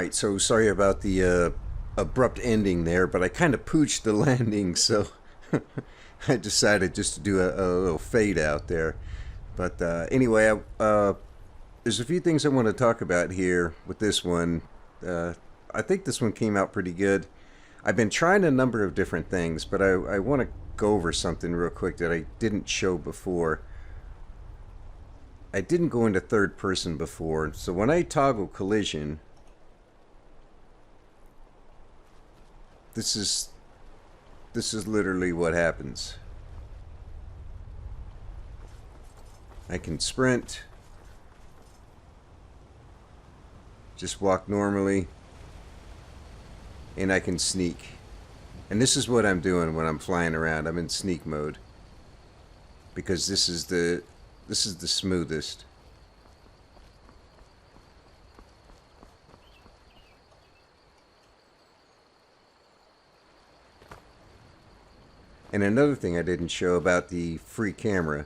Alright, so sorry about the abrupt ending there, but I kind of pooched the landing, so I decided just to do a little fade out there. But anyway, there's a few things I want to talk about here with this one. I think this one came out pretty good. I've been trying a number of different things, but I want to go over something real quick that I didn't show before. I didn't go into third person before, so when I toggle collision, this is literally what happens. I can sprint, just walk normally, and I can sneak. And this is what I'm doing when I'm flying around. I'm in sneak mode because this is the smoothest. And another thing I didn't show about the free camera.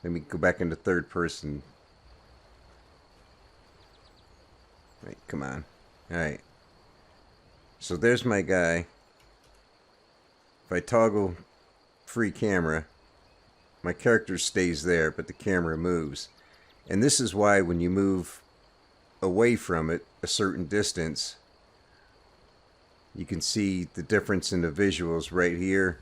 Let me go back into third person. Right, come on. Alright. So there's my guy. If I toggle free camera, my character stays there, but the camera moves. And this is why when you move away from it a certain distance, you can see the difference in the visuals right here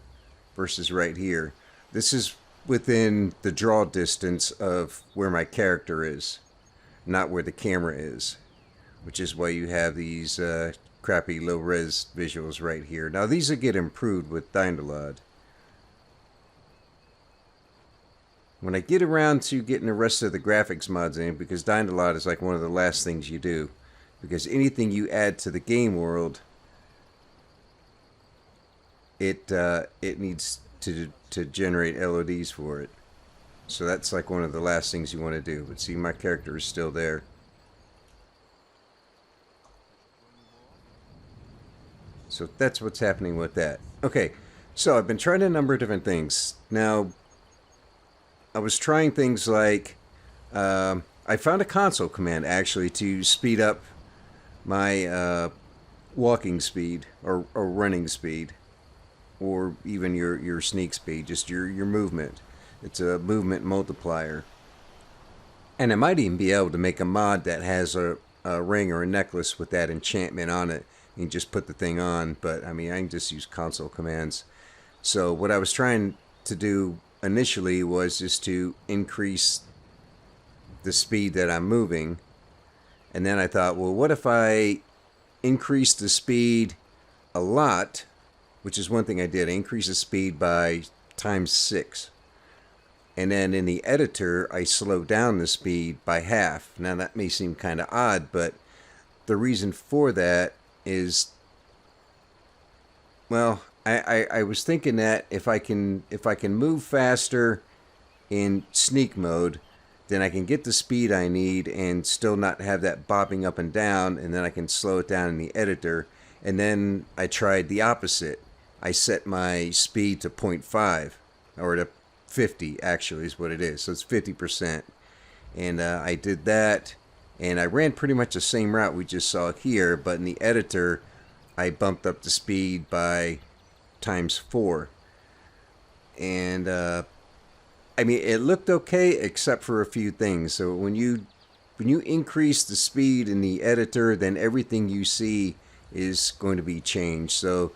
versus right here. This is within the draw distance of where my character is, not where the camera is, which is why you have these crappy low-res visuals right here. Now these will get improved with Dynalod. When I get around to getting the rest of the graphics mods in, because Dynalod is like one of the last things you do, because anything you add to the game world, it needs to generate LODs for it. So that's like one of the last things you want to do. But see, my character is still there. So that's what's happening with that. Okay, so I've been trying a number of different things. Now, I was trying things like, I found a console command actually to speed up my walking speed or running speed, or even your sneak speed, just your movement. It's a movement multiplier. And I might even be able to make a mod that has a ring or a necklace with that enchantment on it. You can just put the thing on, but I mean, I can just use console commands. So what I was trying to do initially was just to increase the speed that I'm moving. And then I thought, well, what if I increase the speed a lot, which is one thing I did. I increased the speed by ×6. And then in the editor, I slowed down the speed by half. Now that may seem kind of odd, but the reason for that is, well, I was thinking that if I can move faster in sneak mode, then I can get the speed I need and still not have that bobbing up and down, and then I can slow it down in the editor. And then I tried the opposite. I set my speed to 0.5, or to 50 actually is what it is. So it's 50%. And I did that, and I ran pretty much the same route we just saw here, but in the editor, I bumped up the speed by ×4. And I mean, it looked okay except for a few things. So when you increase the speed in the editor, then everything you see is going to be changed. So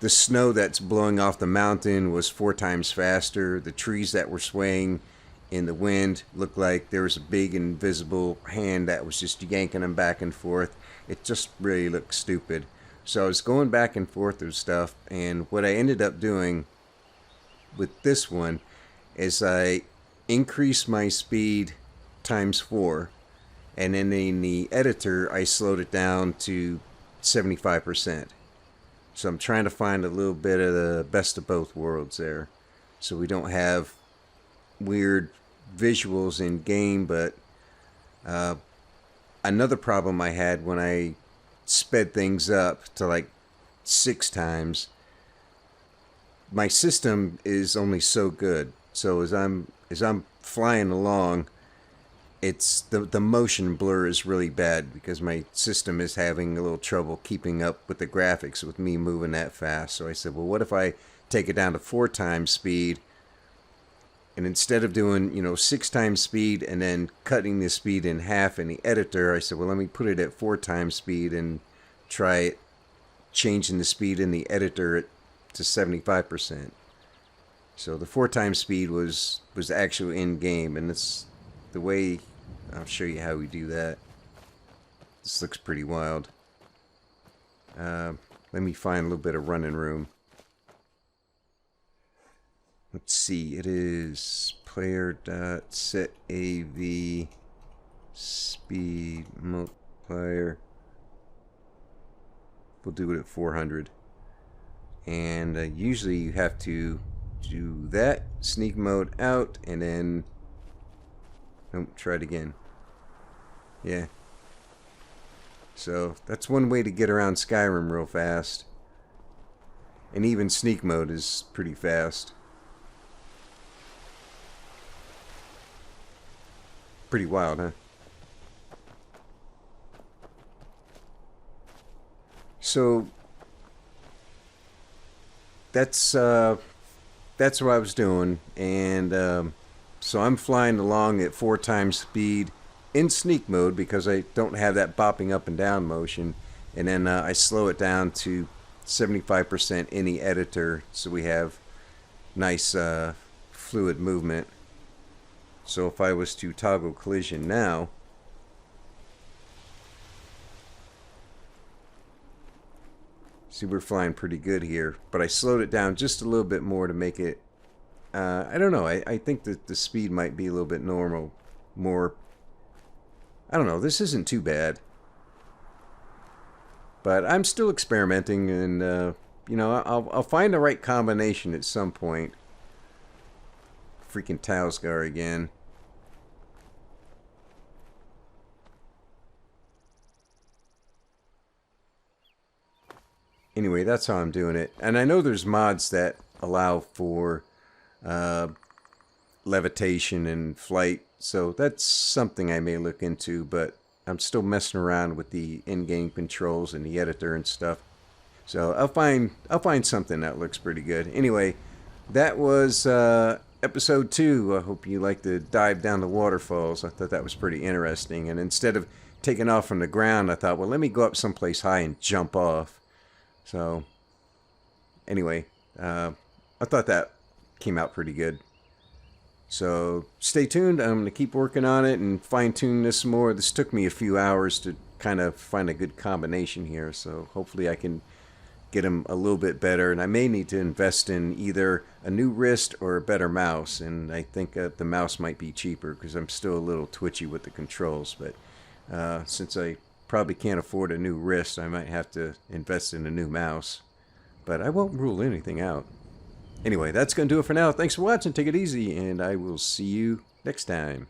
the snow that's blowing off the mountain was 4 times faster. The trees that were swaying in the wind looked like there was a big invisible hand that was just yanking them back and forth. It just really looked stupid. So I was going back and forth with stuff, and what I ended up doing with this one is I increased my speed ×4, and then in the editor I slowed it down to 75%. So I'm trying to find a little bit of the best of both worlds there, so we don't have weird visuals in game. But another problem I had when I sped things up to like 6 times, my system is only so good. So as I'm flying along, it's the motion blur is really bad because my system is having a little trouble keeping up with the graphics with me moving that fast. So I said, well, what if I take it down to 4 times speed, and instead of doing 6 times speed and then cutting the speed in half in the editor, I said, well, let me put it at 4 times speed and try it changing the speed in the editor to 75%. So the 4 times speed was actually in game, and it's the way. I'll show you how we do that. This looks pretty wild. Let me find a little bit of running room. Let's see. It is player.set AV speed multiplier. We'll do it at 400. And usually you have to do that. Sneak mode out, and then try it again. Yeah. So that's one way to get around Skyrim real fast. And even sneak mode is pretty fast. Pretty wild, huh? So that's what I was doing, and so I'm flying along at 4 times speed in sneak mode because I don't have that bopping up and down motion, and then I slow it down to 75% in the editor so we have nice fluid movement. So if I was to toggle collision now, see, we're flying pretty good here, but I slowed it down just a little bit more to make it I don't know. I think that the speed might be a little bit more. I don't know. This isn't too bad. But I'm still experimenting, and, I'll find the right combination at some point. Freaking Talsgar again. Anyway, that's how I'm doing it. And I know there's mods that allow for levitation and flight, so that's something I may look into, but I'm still messing around with the in-game controls and the editor and stuff. So I'll find something that looks pretty good. Anyway, that was episode 2. I hope you like to dive down the waterfalls. I thought that was pretty interesting, and instead of taking off from the ground, I thought, well, let me go up someplace high and jump off. So anyway, I thought that came out pretty good. So stay tuned. I'm going to keep working on it and fine-tune this more. This took me a few hours to kind of find a good combination here, so hopefully I can get them a little bit better. And I may need to invest in either a new wrist or a better mouse, and I think the mouse might be cheaper because I'm still a little twitchy with the controls. But since I probably can't afford a new wrist, I might have to invest in a new mouse. But I won't rule anything out. Anyway, that's going to do it for now. Thanks for watching. Take it easy, and I will see you next time.